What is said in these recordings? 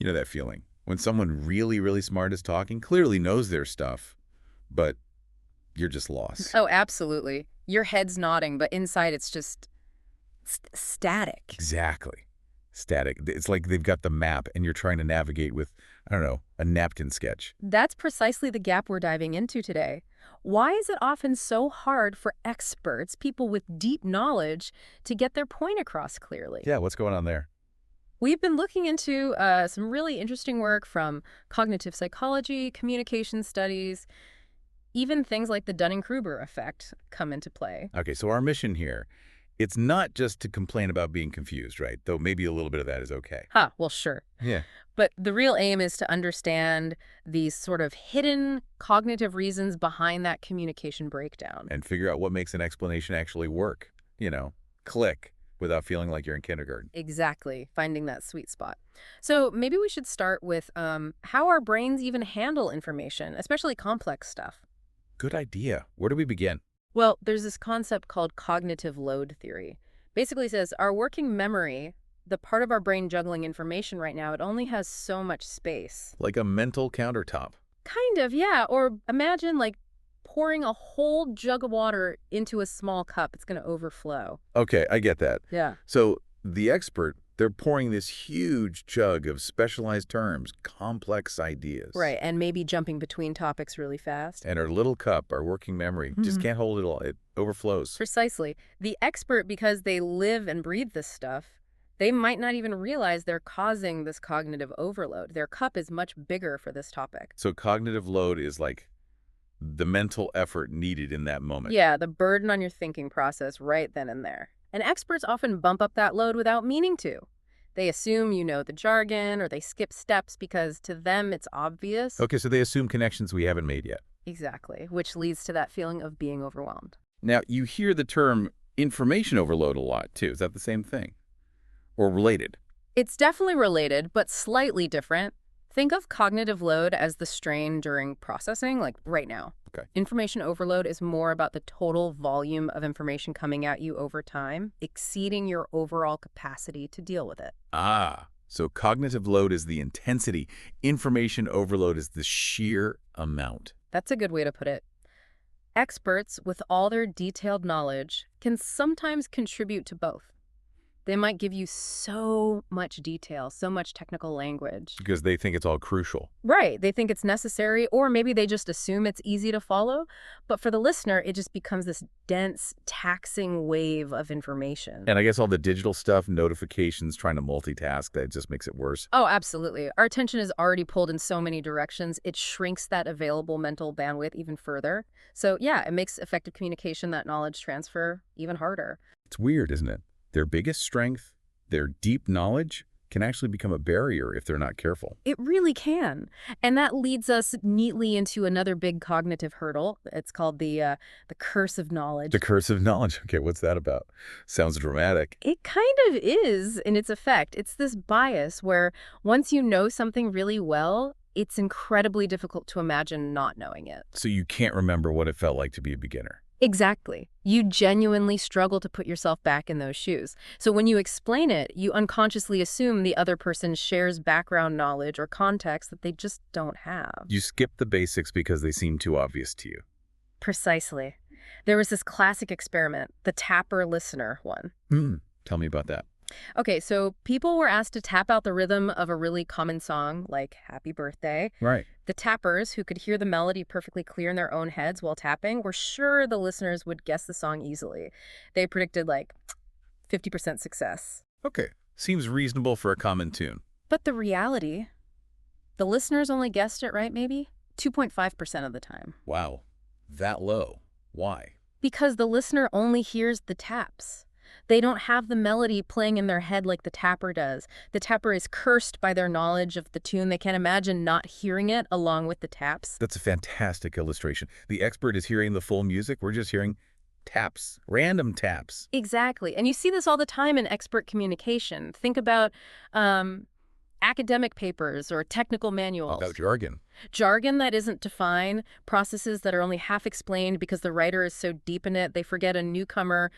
You know that feeling? When someone really, really smart is talking, clearly knows their stuff, but you're just lost. Oh, absolutely. Your head's nodding, but inside it's just static. Exactly. Static. It's like they've got the map and you're trying to navigate with, I don't know, a napkin sketch. That's precisely the gap we're diving into today. Why is it often so hard for experts, people with deep knowledge, to get their point across clearly? Yeah, what's going on there? We've been looking into some really interesting work from cognitive psychology, communication studies, even things like the Dunning-Kruger effect come into play. Okay, so our mission here, it's not just to complain about being confused, right? Though maybe a little bit of that is okay. Well, sure. Yeah. But the real aim is to understand these sort of hidden cognitive reasons behind that communication breakdown. And figure out what makes an explanation actually work. Click without feeling like you're in kindergarten. Exactly, finding that sweet spot. So maybe we should start with how our brains even handle information, especially complex stuff. Good idea. Where do we begin? Well, there's this concept called cognitive load theory. Basically says our working memory, the part of our brain juggling information right now, it only has so much space. Like a mental countertop. Kind of, yeah. Or imagine like pouring a whole jug of water into a small cup. It's going to overflow. Okay, I get that. Yeah. So the expert, they're pouring this huge jug of specialized terms, complex ideas. Right, and maybe jumping between topics really fast. And our little cup, our working memory, just can't hold it all. It overflows. Precisely. The expert, because they live and breathe this stuff, they might not even realize they're causing this cognitive overload. Their cup is much bigger for this topic. So cognitive load is like the mental effort needed in that moment. Yeah, the burden on your thinking process right then and there. And experts often bump up that load without meaning to. They assume you know the jargon, or they skip steps because to them it's obvious. Okay, so they assume connections we haven't made yet. Exactly, which leads to that feeling of being overwhelmed. Now, you hear the term information overload a lot, too. Is that the same thing? Or related? It's definitely related, but slightly different. Think of cognitive load as the strain during processing, like right now. Okay. Information overload is more about the total volume of information coming at you over time, exceeding your overall capacity to deal with it. Ah, so cognitive load is the intensity. Information overload is the sheer amount. That's a good way to put it. Experts, with all their detailed knowledge, can sometimes contribute to both. They might give you so much detail, so much technical language. Because they think it's all crucial. Right. They think it's necessary, or maybe they just assume it's easy to follow. But for the listener, it just becomes this dense, taxing wave of information. And I guess all the digital stuff, notifications, trying to multitask, that just makes it worse. Oh, absolutely. Our attention is already pulled in so many directions. It shrinks that available mental bandwidth even further. So yeah, it makes effective communication, that knowledge transfer, even harder. It's weird, isn't it? Their biggest strength, their deep knowledge, can actually become a barrier if they're not careful. It really can. And that leads us neatly into another big cognitive hurdle. It's called the curse of knowledge. The curse of knowledge. Okay, what's that about? Sounds dramatic. It kind of is in its effect. It's this bias where once you know something really well, it's incredibly difficult to imagine not knowing it. So you can't remember what it felt like to be a beginner. Exactly. You genuinely struggle to put yourself back in those shoes. So when you explain it, you unconsciously assume the other person shares background knowledge or context that they just don't have. You skip the basics because they seem too obvious to you. Precisely. There was this classic experiment, the tapper-listener one. Tell me about that. Okay, so people were asked to tap out the rhythm of a really common song, like Happy Birthday. Right. The tappers, who could hear the melody perfectly clear in their own heads while tapping, were sure the listeners would guess the song easily. They predicted, like, 50% success. Okay. Seems reasonable for a common tune. But the reality, the listeners only guessed it right, maybe 2.5% of the time. Wow. That low. Why? Because the listener only hears the taps. They don't have the melody playing in their head like the tapper does. The tapper is cursed by their knowledge of the tune. They can't imagine not hearing it along with the taps. That's a fantastic illustration. The expert is hearing the full music. We're just hearing taps, random taps. Exactly. And you see this all the time in expert communication. Think about academic papers or technical manuals. About jargon. Jargon that isn't defined, processes that are only half explained because the writer is so deep in it, they forget a newcomer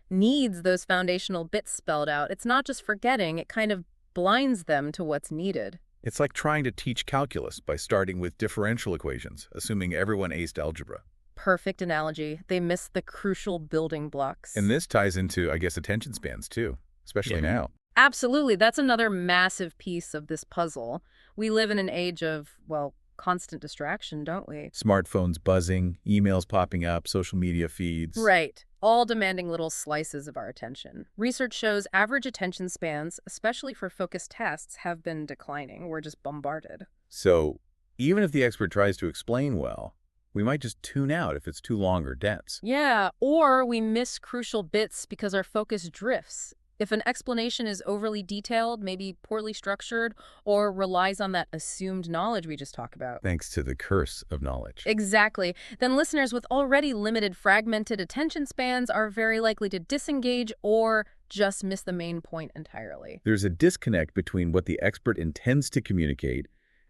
needs those foundational bits spelled out. It's not just forgetting, it kind of blinds them to what's needed. It's like trying to teach calculus by starting with differential equations, assuming everyone aced algebra. Perfect analogy. They miss the crucial building And blocks. this ties into, I guess, attention spans too, especially Yeah. now. Absolutely. That's another massive piece of this puzzle. We live in an age of, well, constant distraction, don't we? Smartphones buzzing, emails popping up, social media feeds. Right. All demanding little slices of our attention. Research shows average attention spans, especially for focused tasks, have been declining. We're just bombarded. So even if the expert tries to explain well, we might just tune out if it's too long or dense. Yeah, or we miss crucial bits because our focus drifts. If an explanation is overly detailed, maybe poorly structured, or relies on that assumed knowledge we just talked about. Thanks to the curse of knowledge. Exactly. Then listeners with already limited fragmented attention spans are very likely to disengage or just miss the main point entirely. There's a disconnect between what the expert intends to communicate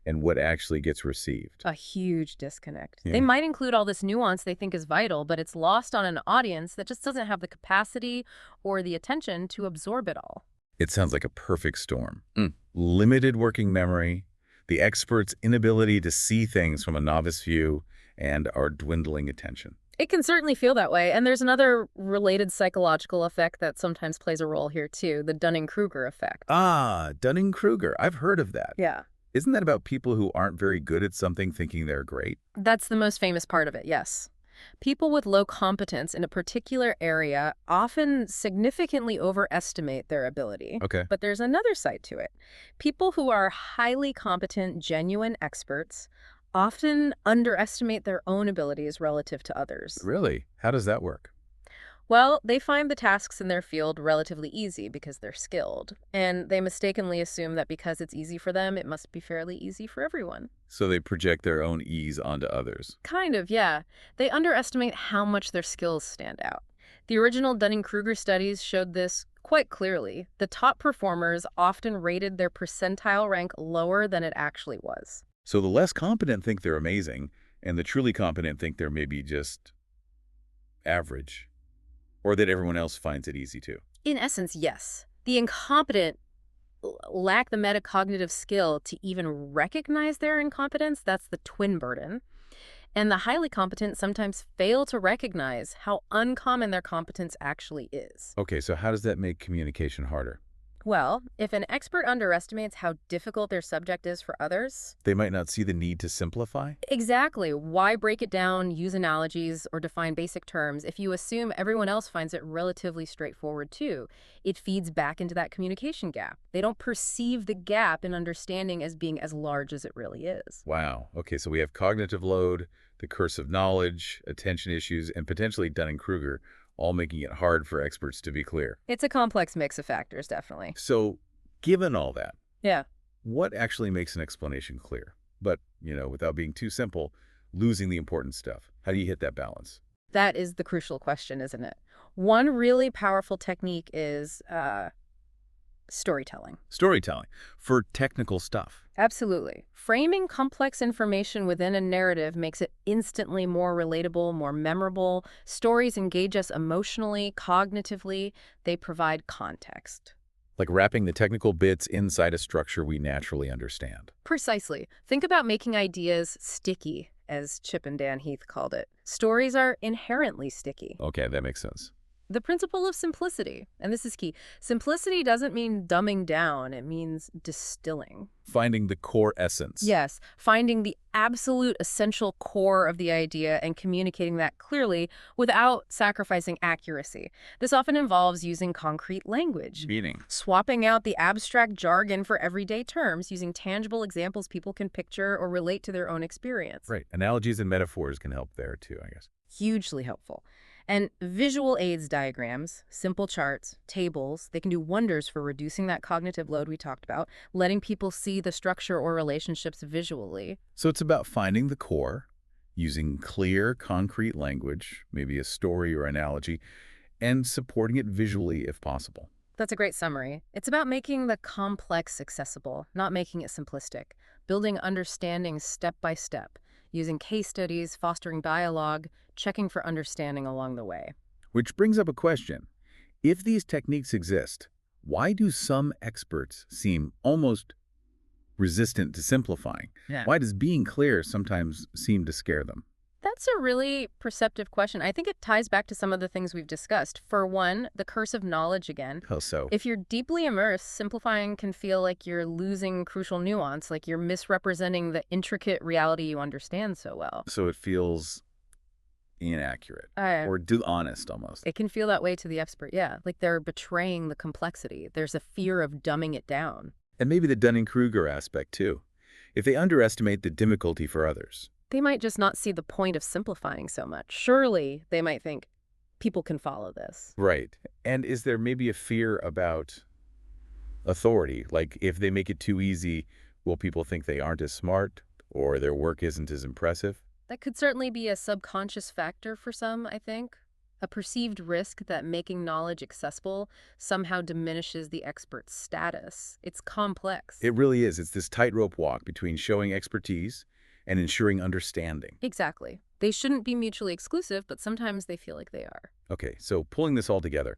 and what actually gets received. A huge disconnect. Yeah. They might include all this nuance they think is vital, but it's lost on an audience that just doesn't have the capacity or the attention to absorb it all. It sounds like a perfect storm. Limited working memory, the expert's inability to see things from a novice view, and our dwindling attention. It can certainly feel that way, and there's another related psychological effect that sometimes plays a role here too, the Dunning-Kruger effect. Ah, Dunning-Kruger. I've heard of that. Yeah. Isn't that about people who aren't very good at something thinking they're great? That's the most famous part of it, yes. People with low competence in a particular area often significantly overestimate their ability. Okay. But there's another side to it. People who are highly competent, genuine experts often underestimate their own abilities relative to others. Really? How does that work? Well, they find the tasks in their field relatively easy because they're skilled, and they mistakenly assume that because it's easy for them, it must be fairly easy for everyone. So they project their own ease onto others. Kind of, yeah. They underestimate how much their skills stand out. The original Dunning-Kruger studies showed this quite clearly. The top performers often rated their percentile rank lower than it actually was. So the less competent think they're amazing, and the truly competent think they're maybe just average, or that everyone else finds it easy too. In essence, yes. The incompetent lack the metacognitive skill to even recognize their incompetence. That's the twin burden. And the highly competent sometimes fail to recognize how uncommon their competence actually is. Okay, so how does that make communication harder? Well, if an expert underestimates how difficult their subject is for others, They might not see the need to simplify? exactly. Why break it down, use analogies, or define basic terms if you assume everyone else finds it relatively straightforward too? It feeds back into that communication gap. They don't perceive the gap in understanding as being as large as it really is. Wow. Okay, so we have cognitive load, the curse of knowledge, attention issues, and potentially Dunning-Kruger, all making it hard for experts to be clear. It's a complex mix of factors, definitely. So, given all that, Yeah. what actually makes an explanation clear? But, without being too simple, losing the important stuff. How do you hit that balance? That is the crucial question, isn't it? One really powerful technique is storytelling. Storytelling for technical stuff. Absolutely. Framing complex information within a narrative makes it instantly more relatable, more memorable. Stories engage us emotionally, cognitively. They provide context. Like wrapping the technical bits inside a structure we naturally understand. Precisely. Think about making ideas sticky, as Chip and Dan Heath called it. Stories are inherently sticky. Okay, that makes sense. The principle of simplicity, and this is key. Simplicity doesn't mean dumbing down, it means distilling. Finding the core essence. Yes, finding the absolute essential core of the idea and communicating that clearly without sacrificing accuracy. This often involves using concrete language, Meaning. swapping out the abstract jargon for everyday terms, using tangible examples people can picture or relate to their own experience. Right. Analogies and metaphors can help there too, I guess. Hugely helpful. And visual aids diagrams, simple charts, tables, they can do wonders for reducing that cognitive load we talked about, letting people see the structure or relationships visually. So it's about finding the core, using clear, concrete language, maybe a story or analogy, and supporting it visually if possible. That's a great summary. It's about making the complex accessible, not making it simplistic, building understanding step by step, using case studies, fostering dialogue, checking for understanding along the way. Which brings up a question. If these techniques exist, why do some experts seem almost resistant to simplifying? Yeah. Why does being clear sometimes seem to scare them? That's a really perceptive question. I think it ties back to some of the things we've discussed. For one, the curse of knowledge again. How so? If you're deeply immersed, simplifying can feel like you're losing crucial nuance, like you're misrepresenting the intricate reality you understand so well. So it feels inaccurate Uh, or honest almost. it can feel that way to the expert, yeah. Like they're betraying the complexity. There's a fear of dumbing it down. And maybe the Dunning-Kruger aspect too. If they underestimate the difficulty for others. They might just not see the point of simplifying so much. Surely, they might think, people can follow this. Right. And is there maybe a fear about authority? Like if they make it too easy, will people think they aren't as smart or their work isn't as impressive? That could certainly be a subconscious factor for some, I think. A perceived risk that making knowledge accessible somehow diminishes the expert's status. It's complex. It really is. It's this tightrope walk between showing expertise and ensuring understanding. Exactly. They shouldn't be mutually exclusive, but sometimes they feel like they are. Okay, so pulling this all together,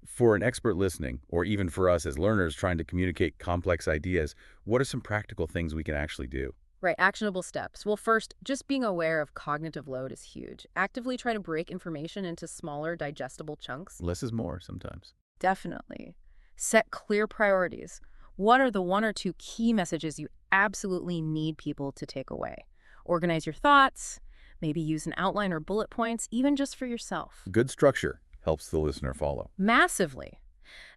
for an expert listening, or even for us as learners trying to communicate complex ideas, what are some practical things we can actually do? Right, actionable steps. Well, first, just being aware of cognitive load is huge. Actively try to break information into smaller, digestible chunks. Less is more sometimes. Definitely. Set clear priorities. What are the one or two key messages you absolutely need people to take away? Organize your thoughts, maybe use an outline or bullet points, even just for yourself. Good structure helps the listener follow. Massively.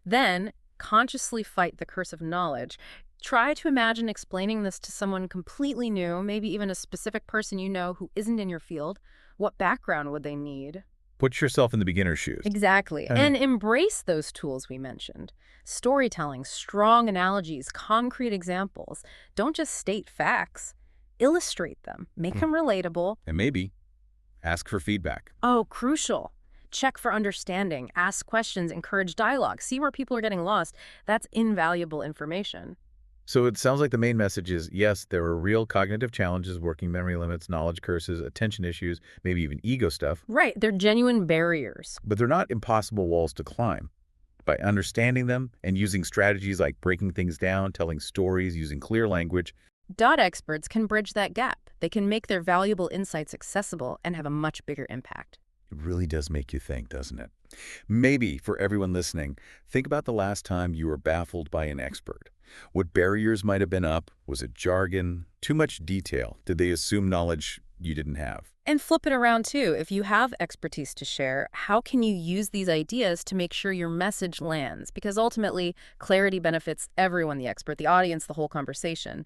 Then, consciously fight the curse of knowledge. Try to imagine explaining this to someone completely new, maybe even a specific person you know who isn't in your field. What background would they need? Put yourself in the beginner's shoes. Exactly. And- And embrace those tools we mentioned. Storytelling, strong analogies, concrete examples. Don't just state facts. Illustrate them. Make them relatable. And maybe ask for feedback. Oh, crucial. Check for understanding. Ask questions. Encourage dialogue. See where people are getting lost. That's invaluable information. So it sounds like the main message is, yes, there are real cognitive challenges, working memory limits, knowledge curses, attention issues, maybe even ego stuff, Right. They're genuine barriers. but they're not impossible walls to climb. By understanding them and using strategies like breaking things down, telling stories, using clear language, Dot experts can bridge that gap. They can make their valuable insights accessible and have a much bigger impact. it really does make you think, doesn't it? Maybe for everyone listening, think about the last time you were baffled by an expert. What barriers might have been up? Was it jargon? Too much detail? Did they assume knowledge you didn't have? And flip it around too. If you have expertise to share, how can you use these ideas to make sure your message lands? Because ultimately, clarity benefits everyone, the expert, the audience, the whole conversation.